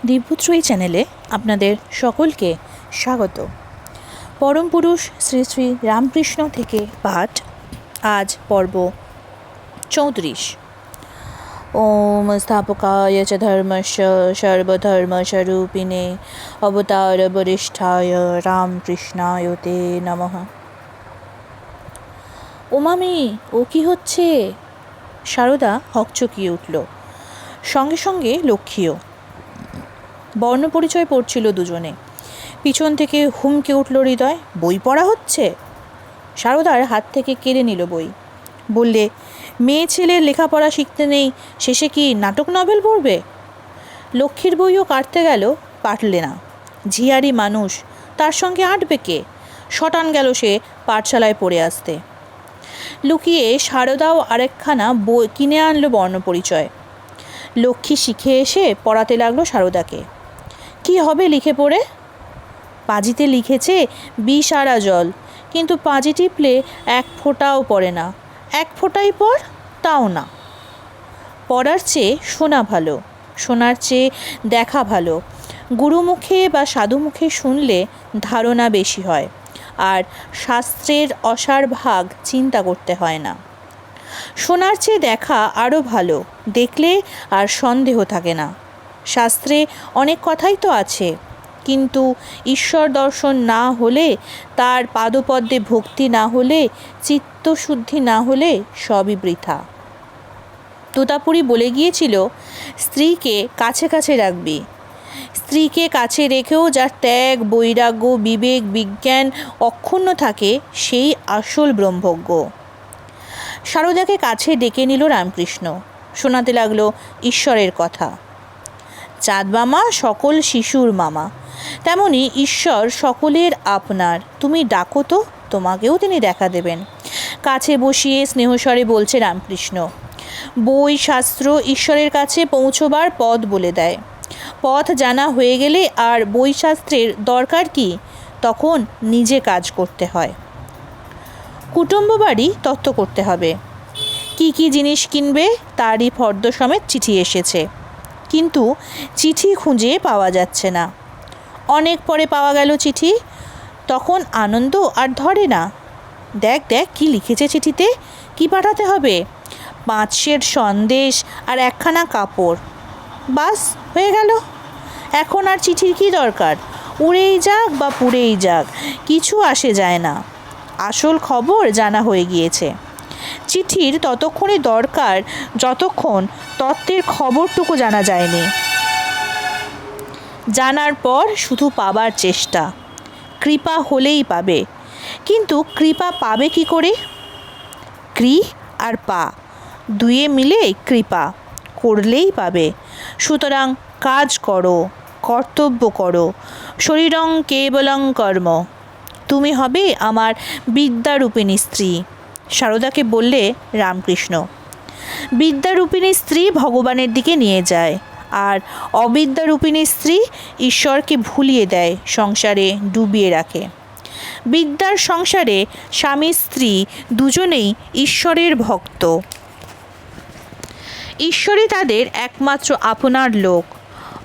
দিব্যত্রয়ী চ্যানেলে আপনাদের সকলকে স্বাগত। পরম পুরুষ শ্রী শ্রী রামকৃষ্ণ থেকে পাঠ, আজ পর্ব 34। ওম স্থাপকায় চ ধর্মস্য সর্বধর্মস্বরূপিণে অবতার বরিষ্ঠায় রামকৃষ্ণায় তে নমঃ। ও মামি, ও কি হচ্ছে? সারদা হকচকিয়ে উঠল, সঙ্গে সঙ্গে লক্ষ্মীও। বর্ণপরিচয় পড়ছিল দুজনে। পিছন থেকে হুমকে উঠল হৃদয়, বই পড়া হচ্ছে। সারদার হাত থেকে কেড়ে নিল বই, বললে, মেয়ে ছেলের লেখাপড়া শিখতে নেই, শেষে কি নাটক নভেল পড়বে? লক্ষ্মীর বইও কাটতে গেল, পারলে না। ঝিয়ারি মানুষ, তার সঙ্গে আঁটবে কে? শটান গেল সে পাঠশালায় পড়ে আসতে। লুকিয়ে সারদাও আরেকখানা বই কিনে আনলো বর্ণপরিচয়। লক্ষ্মী শিখে এসে পড়াতে লাগলো সারদাকে। কি হবে লিখে পড়ে? পাঁজিতে লিখেছে বিষারা জল, কিন্তু পাঁজি টিপলে এক ফোঁটাও পড়ে না। এক ফোঁটাই পড়, তাও না। পড়ার চেয়ে শোনা ভালো, শোনার চেয়ে দেখা ভালো। গুরুমুখে বা সাধুমুখে শুনলে ধারণা বেশি হয়, আর শাস্ত্রের অসার ভাগ চিন্তা করতে হয় না। শোনার চেয়ে দেখা আরও ভালো, দেখলে আর সন্দেহ থাকে না। শাস্ত্রে অনেক কথাই তো আছে, কিন্তু ঈশ্বর দর্শন না হলে, তার পাদপদ্মে ভক্তি না হলে, চিত্তশুদ্ধি না হলে সবই বৃথা। তোতাপুরী বলে গিয়েছিল, স্ত্রীকে কাছে কাছে রাখবি। স্ত্রীকে কাছে রেখেও যার ত্যাগ, বৈরাগ্য, বিবেক, বিজ্ঞান অক্ষুণ্ণ থাকে, সেই আসল ব্রহ্মজ্ঞ। সারদাকে কাছে ডেকে নিল রামকৃষ্ণ, শোনাতে লাগলো ঈশ্বরের কথা। চাঁদ মামা সকল শিশুর মামা, তেমনি ঈশ্বর সকলের আপনার। তুমি ডাকো তো, তোমাকেও তিনি দেখা দেবেন। কাছে বসিয়ে স্নেহস্বরে বলছে রামকৃষ্ণ। বই শাস্ত্র ঈশ্বরের কাছে পৌঁছবার পথ বলে দেয়। পথ জানা হয়ে গেলে আর বই শাস্ত্রের দরকার কি? তখন নিজে কাজ করতে হয়। কুটুম্ব বাড়ি তত্ত্ব করতে হবে। কি কি জিনিস কিনবে তারই ফর্দ সমেত চিঠি এসেছে, কিন্তু চিঠি খুঁজে পাওয়া যাচ্ছে না। অনেক পরে পাওয়া গেল চিঠি, তখন আনন্দ আর ধরে না। দেখ দেখ কি লিখেছে চিঠিতে, কি পাঠাতে হবে? 5 সের সন্দেশ আর একখানা কাপড়, বাস হয়ে গেল। এখন আর চিঠির কি দরকার? উড়েই যাক বা পুড়েই যাক, কিছু আসে যায় না। আসল খবর জানা হয়ে গিয়েছে। চিঠির ততক্ষণই দরকার যতক্ষণ তত্ত্বের খবরটুকু জানা যায়নি। জানার পর শুধু পাবার চেষ্টা। কৃপা হলেই পাবে, কিন্তু কৃপা পাবে কি করে? কৃ আর পা দুয়ে মিলে কৃপা, করলেই পাবে। সুতরাং কাজ করো, কর্তব্য করো। শরীরং কেবলং কর্ম। তুমি হবে আমার বিদ্যারূপিণী স্ত্রী, সারদাকে বললে রামকৃষ্ণ। বিদ্যারূপিণী স্ত্রী ভগবানের দিকে নিয়ে যায়, আর অবিদ্যারূপিণী স্ত্রী ঈশ্বরকে ভুলিয়ে দেয়, সংসারে ডুবিয়ে রাখে। বিদ্যার সংসারে স্বামী স্ত্রী দুজনেই ঈশ্বরের ভক্ত। ঈশ্বরই তাদের একমাত্র আপনার লোক,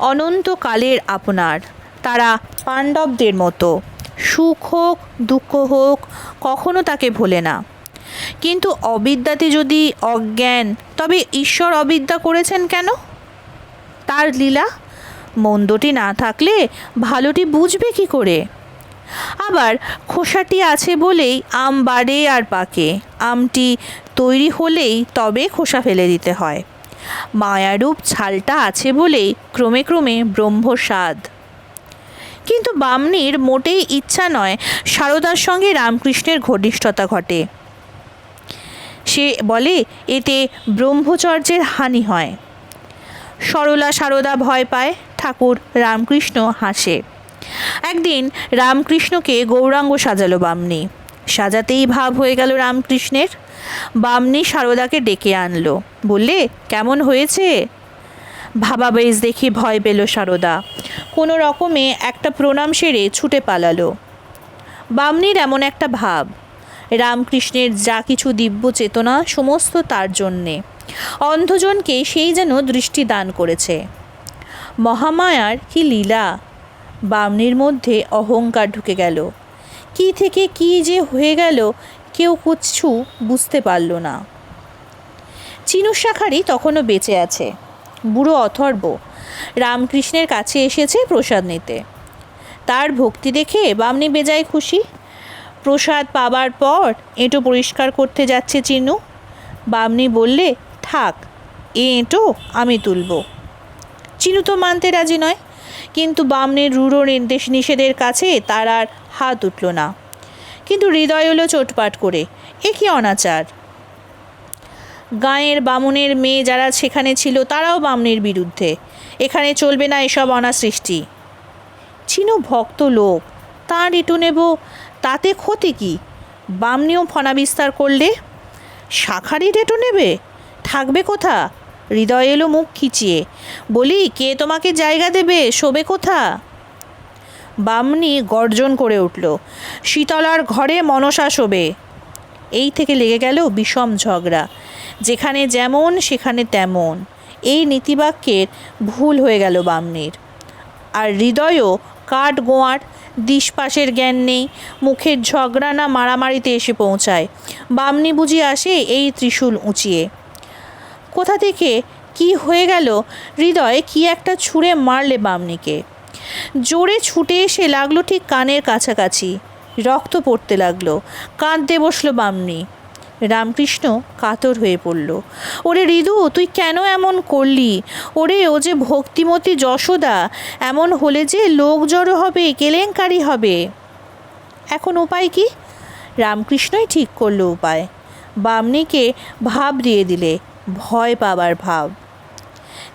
অনন্তকালের আপনার। তারা পাণ্ডবদের মতো, সুখ হোক দুঃখ হোক কখনো তাকে ভোলে না। কিন্তু অবিদ্যাতে যদি অজ্ঞান, তবে ঈশ্বর অবিদ্যা করেছেন কেন? তার লীলা। মন্দটি না থাকলে ভালোটি বুঝবে কি করে? আবার খোসাটি আছে বলেই আম বাড়ে আর পাকে। আমটি তৈরি হলেই তবে খোসা ফেলে দিতে হয়। মায়ারূপ ছালটা আছে বলেই ক্রমে ক্রমে ব্রহ্মস্বাদ। কিন্তু বামনির মোটেই ইচ্ছা নয় সারদার সঙ্গে রামকৃষ্ণের ঘনিষ্ঠতা ঘটে। সে বলে এতে ব্রহ্মচর্যের হানি হয়। সরলা সারদা ভয় পায়, ঠাকুর রামকৃষ্ণ হাসে। একদিন রামকৃষ্ণকে গৌরাঙ্গ সাজালো বামনি। সাজাতেই ভাব হয়ে গেল রামকৃষ্ণের। বামনি সারদাকে ডেকে আনলো, বললে, কেমন হয়েছে? ভাবা বেশ দেখে ভয় পেল সারদা। কোনো রকমে একটা প্রণাম সেরে ছুটে পালালো। বামনির এমন একটা ভাব, রামকৃষ্ণের যা কিছু দিব্য চেতনা সমস্ত তার জন্যে। অন্ধজনকে সেই যেন দৃষ্টি দান করেছে। মহামায়ার কি লীলা! বামনির মধ্যে অহংকার ঢুকে গেল। কি থেকে কি যে হয়ে গেল কেউ কিছু বুঝতে পারল না। চিনু শাঁখারি তখনও বেঁচে আছে। বুড়ো অথর্ব রামকৃষ্ণের কাছে এসেছে প্রসাদ নিতে। তার ভক্তি দেখে বামনি বেজায় খুশি। প্রসাদ পাবার পর এঁটো পরিষ্কার করতে যাচ্ছে চিনু। বামনি বললে, থাক, এঁটো আমি তুলব। চিনু তো মানতে রাজি নয়, কিন্তু বামনির রূঢ় নিষেধের কাছে তার আর হাত উঠল না। কিন্তু হৃদয় হলো চোটপাট করে, এ কি অনাচার! গাঁয়ের বামুনের মেয়ে যারা সেখানে ছিল তারাও বামনির বিরুদ্ধে, এখানে চলবে না এসব অনাসৃষ্টি। চিনু ভক্ত লোক, তাঁর এঁটো নেব, তাতে ক্ষতি কি? বামনিও ফনা বিস্তার করলে, শাঁখারির এঁটো নেবে? থাকবে কোথা? হৃদয় এলো মুখ খিচিয়ে, বলি, কে তোমাকে জায়গা দেবে? শোবে কোথা? বামনি গর্জন করে উঠল, শীতলার ঘরে মনসা শোবে। এই থেকে লেগে গেল বিষম ঝগড়া। যেখানে যেমন সেখানে তেমন, এই নীতিবাক্যের ভুল হয়ে গেল বামনির। আর হৃদয়ও কাঠ গোয়ার দিশপাশের জ্ঞান নেই, মুখের ঝগড়া না মারামারিতে এসে পৌঁছায়। বামনি বুঝি আসে এই ত্রিশূল উঁচিয়ে। কোথা থেকে কি হয়ে গেল, হৃদয় কি একটা ছুঁড়ে মারলে বামনিকে। জোরে ছুটে এসে লাগলো ঠিক কানের কাছাকাছি, রক্ত পড়তে লাগলো। কাঁদতে বসলো বামনি। রামকৃষ্ণ কাতর হয়ে পড়ল। ওরে হৃদু, তুই কেন এমন করলি? ওরে, ও যে ভক্তিমতী যশোদা, এমন হলে যে লোক জড়ো হবে, কেলেঙ্কারি হবে। এখন উপায় কি? রামকৃষ্ণই ঠিক করলো উপায়। বামনিকে ভাব দিয়ে দিলে, ভয় পাবার ভাব।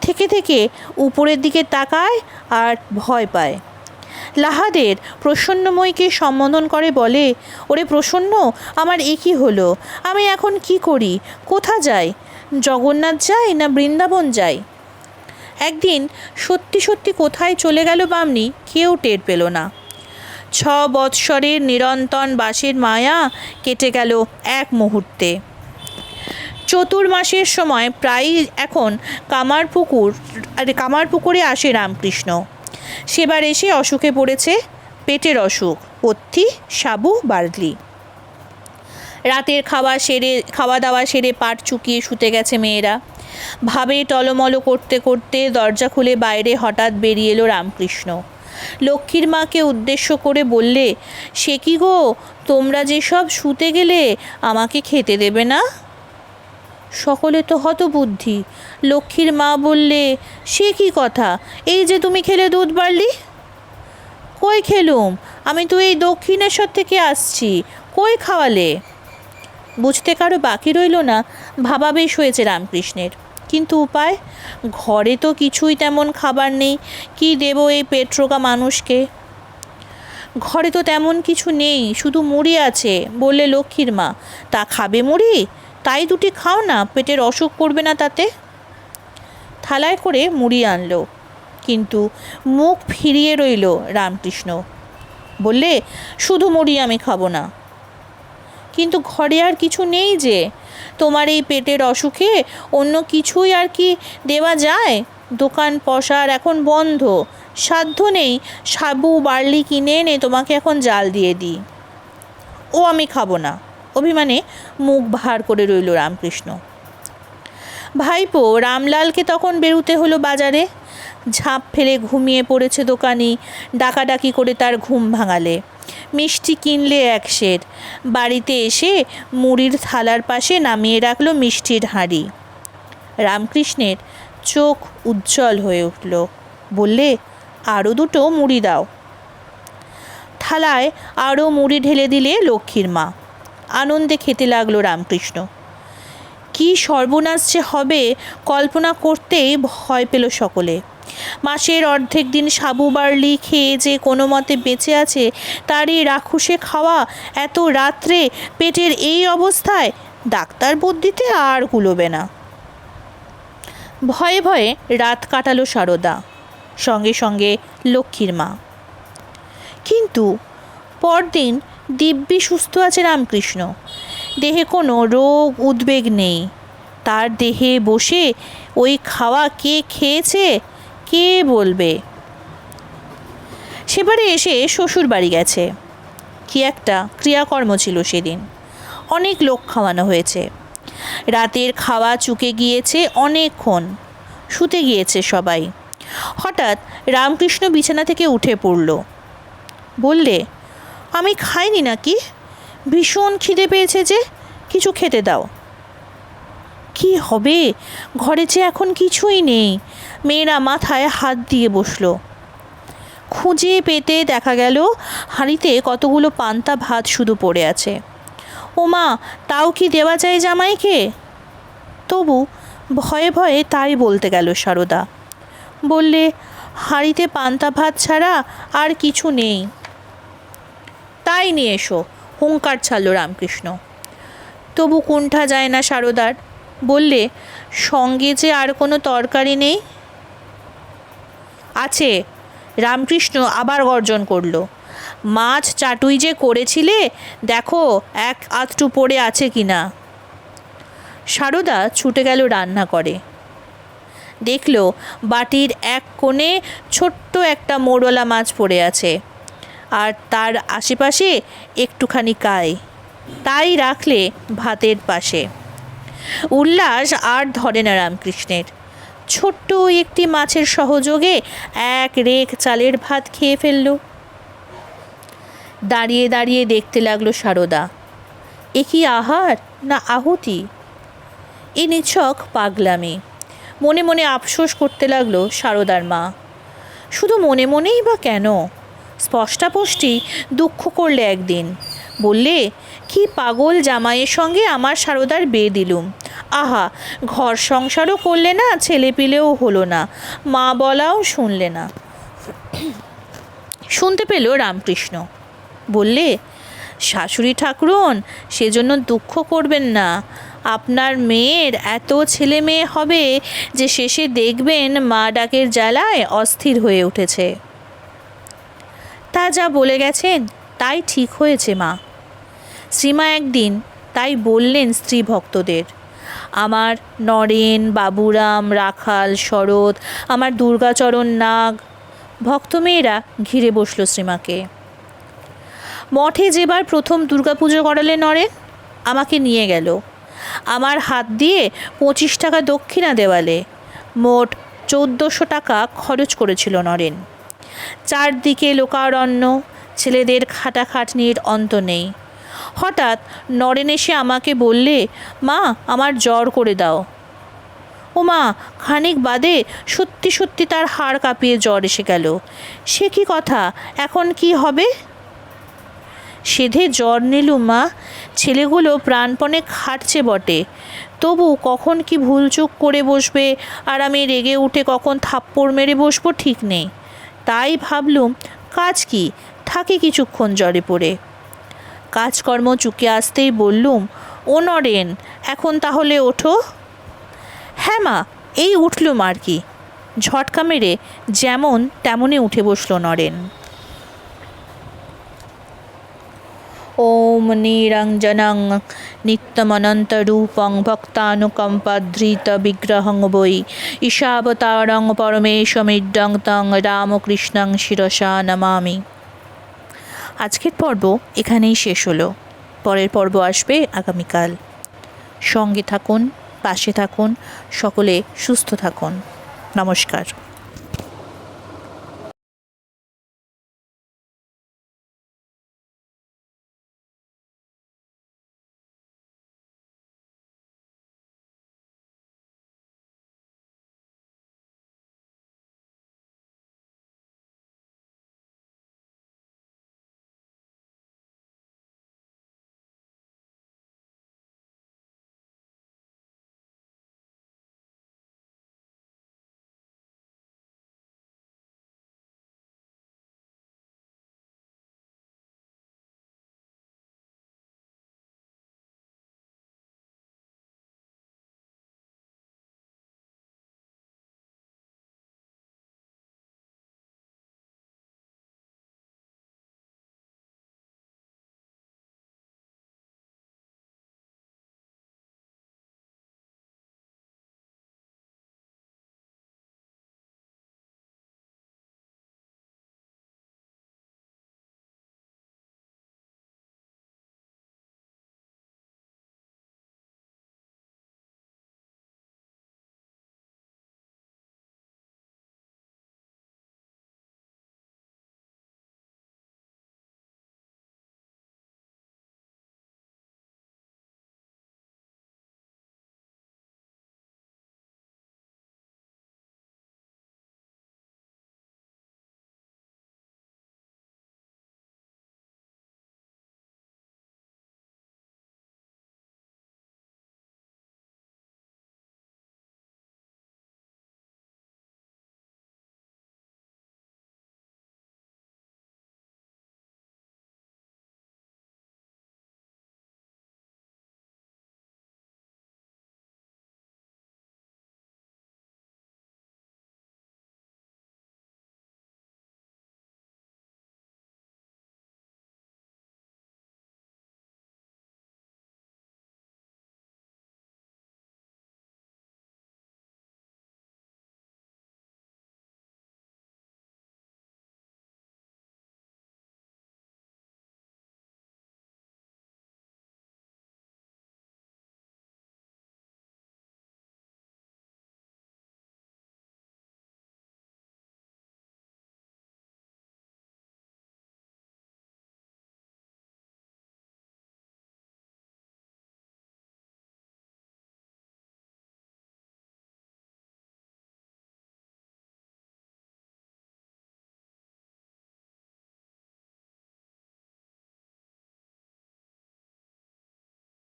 থেকে থেকে উপরের দিকে তাকায় আর ভয় পায়। লাহাদের প্রসন্নময়ীকে সম্বোধন করে বলে, ওরে প্রসন্ন, আমার এ কী হলো? আমি এখন কি করি? কোথা যাই? জগন্নাথ যাই না বৃন্দাবন যাই? একদিন সত্যি সত্যি কোথায় চলে গেল বামনি কেউ টের পেল না। 6 বৎসরের নিরন্তন বাসের মায়া কেটে গেল এক মুহূর্তে। চতুর্মাসের সময় প্রায়ই এখন কামারপুকুরে আসে রামকৃষ্ণ। সেবার এসে অসুখে পড়েছে, পেটের অসুখ, পথ্যি, সাবু, বার্লি। রাতের খাওয়া দাওয়া সেরে পাট চুকিয়ে শুতে গেছে মেয়েরা। ভাবে টলমল করতে করতে দরজা খুলে বাইরে হঠাৎ বেরিয়ে এলো রামকৃষ্ণ। লক্ষ্মীর মাকে উদ্দেশ্য করে বললে, সে কি গো, তোমরা যেসব শুতে গেলে আমাকে খেতে দেবে না? সকলে তো হতবুদ্ধি। লক্ষ্মীর মা বললে, সে কি কথা, এই যে তুমি খেলে দুধ বার্লি? কই খেলুম, আমি তো এই দক্ষিণেশ্বর থেকে আসছি, কই খাওয়ালে? বুঝতে কারো বাকি রইল না। ভাবাবেশ হয়েছে রামকৃষ্ণের, কিন্তু উপায়? ঘরে তো কিছুই তেমন খাবার নেই, কি দেব এই পেটরোগা মানুষকে? ঘরে তো তেমন কিছু নেই, শুধু মুড়ি আছে, বললে লক্ষ্মীর মা। তা খাবে মুড়ি? তাই দুটি খাও না, পেটের অসুখ করবে না তাতে। থালায় করে মুড়ি আনলো, কিন্তু মুখ ফিরিয়ে রইল রামকৃষ্ণ। বললে, শুধু মুড়ি আমি খাবো না। কিন্তু ঘরে আর কিছু নেই যে, তোমার এই পেটের অসুখে অন্য কিছুই আর কি দেওয়া যায়? দোকান পসার এখন বন্ধ, সাধ্য নেই সাবু বার্লি কিনে এনে তোমাকে এখন জাল দিয়ে দিই। ও আমি খাবো না, অভিমানে মুখ ভার করে রইল রামকৃষ্ণ। ভাইপো রামলালকে তখন বেরুতে হলো বাজারে। ঝাঁপ ফেলে ঘুমিয়ে পড়েছে দোকানি, ডাকাডাকি করে তার ঘুম ভাঙালে। মিষ্টি কিনলে 1 সের। বাড়িতে এসে মুড়ির থালার পাশে নামিয়ে রাখলো মিষ্টির হাঁড়ি। রামকৃষ্ণের চোখ উজ্জ্বল হয়ে উঠল। বললে, আরও 2টো মুড়ি দাও। থালায় আরও মুড়ি ঢেলে দিলে লক্ষ্মীর মা। আনন্দে খেতে লাগলো রামকৃষ্ণ। কি সর্বনাশ যে হবে কল্পনা করতেই ভয় পেল সকলে। মাসের অর্ধেক দিন সাবু বার্লি খেয়ে যে কোনো মতে বেঁচে আছে, তারই রাক্ষসে খাওয়া এত রাত্রে পেটের এই অবস্থায়, ডাক্তার বুদ্ধিতে আর কুলোবে না। ভয়ে ভয়ে রাত কাটালো সারদা, সঙ্গে সঙ্গে লক্ষ্মীর মা। কিন্তু পরদিন দিব্যি সুস্থ আছে রামকৃষ্ণ। দেহে কোনো রোগ উদ্বেগ নেই। তার দেহে বসে ওই খাওয়া কে খেয়েছে কে বলবে? সেবারে এসে শ্বশুর বাড়ি গেছে। কি একটা ক্রিয়াকর্ম ছিল সেদিন। অনেক লোক খাওয়ানো হয়েছে। রাতের খাওয়া চুকে গিয়েছে অনেকক্ষণ। শুতে গিয়েছে সবাই। হঠাৎ রামকৃষ্ণ বিছানা থেকে উঠে পড়ল। বললে, আমি খাইনি নাকি? ভীষণ খিদে পেয়েছে যে, কিছু খেতে দাও। কি হবে, ঘরে যে এখন কিছুই নেই। মেয়েরা মাথায় হাত দিয়ে বসল। খুঁজে পেতে দেখা গেল হাঁড়িতে কতগুলো পান্তা ভাত শুধু পড়ে আছে। ওমা, তাও কি দেওয়া যায় জামাইকে? তবু ভয়ে ভয়ে তাই বলতে গেল সারদা। বললে, হাঁড়িতে পান্তা ভাত ছাড়া আর কিছু নেই। তাই নিয়ে এসো, হুঙ্কার ছাড়ল রামকৃষ্ণ। তবু কুণ্ঠা যায় না সারদার। বললে, সঙ্গে যে আর কোনো তরকারি নেই? আছে। রামকৃষ্ণ আবার গর্জন করল। মাছ চাটুই যে করেছিলে, দেখো এক আধটু পড়ে আছে কিনা। সারদা ছুটে গেল রান্না করে। দেখল বাটির এক কোণে ছোট্ট একটা মোড়লা মাছ পড়ে আছে, আর তার আশেপাশে একটুখানি কাই। তাই রাখলে ভাতের পাশে। উল্লাস আর ধরে না রামকৃষ্ণের। ছোট্ট একটি মাছের সহযোগে এক রেখ চালের ভাত খেয়ে ফেলল। দাঁড়িয়ে দাঁড়িয়ে দেখতে লাগলো সারদা। এ কি আহার না আহুতি? এ নিছক পাগলামি। মনে মনে আফসোস করতে লাগলো সারদার মা। শুধু মনে মনেই বা কেন, স্পষ্টাস্পষ্টি দুঃখ করলে একদিন। বললে, কি পাগল জামাইয়ের সঙ্গে আমার সারদার বিয়ে দিলুম। আহা, ঘর সংসারও করলে না, ছেলে পিলেও হলো না, মা বলাও শুনলে না। শুনতে পেল রামকৃষ্ণ। বললে, শাশুড়ি ঠাকুরন, সেজন্য দুঃখ করবেন না। আপনার মেয়ের এত ছেলে মেয়ে হবে যে শেষে দেখবেন মা ডাকের জ্বালায় অস্থির হয়ে উঠেছে। তা যা বলে গেছেন তাই ঠিক হয়েছে মা। শ্রীমা একদিন তাই বললেন স্ত্রী ভক্তদের। আমার নরেন, বাবুরাম, রাখাল, শরৎ, আমার দুর্গাচরণ নাগ ভক্তমেয়েরা ঘিরে বসল শ্রীমাকে। মঠে যেবার প্রথম দুর্গাপুজো করালে নরেন, আমাকে নিয়ে গেল। আমার হাত দিয়ে 25 টাকা দক্ষিণা দেওয়ালে মোট 1400 টাকা খরচ করেছিল নরেন। চারদিকে লোকারণ্য, ছেলেদের খাটাখাটনির অন্ত নেই। হঠাৎ নরেন এসে আমাকে বললে, মা, আমার জ্বর করে দাও। ও মা, খানিক বাদে সত্যি সত্যি তার হাড় কাঁপিয়ে জ্বর এসে গেল। সে কি কথা, এখন কি হবে? সেধে জ্বর নিলুম মা। ছেলেগুলো প্রাণপণে খাটছে বটে, তবু কখন কি ভুলচুক করে বসবে আর আমি রেগে উঠে কখন থাপ্পড় মেরে বসবো ঠিক নেই। তাই ভাবলুম, কাজ কি, থাকি কিছুক্ষণ জ্বরে পড়ে। কাজকর্ম চুকে আসতেই বললুম, ও নরেন, এখন তাহলে ওঠো। হ্যাঁ মা, এই উঠলুম আর কি। ঝটকা মেরে যেমন তেমনই উঠে বসলো নরেন। ওম নিরঞ্জনং নিত্যমনন্তরূপং ভক্তানুকম্পাধৃত বিগ্রহং বৈ ঈশাবতারং পরমেশমিড্ডং তং রামকৃষ্ণং শিরসা নমামি। আজকের পর্ব এখানেই শেষ হলো। পরের পর্ব আসবে আগামীকাল। সঙ্গে থাকুন, পাশে থাকুন, সকলে সুস্থ থাকুন। নমস্কার।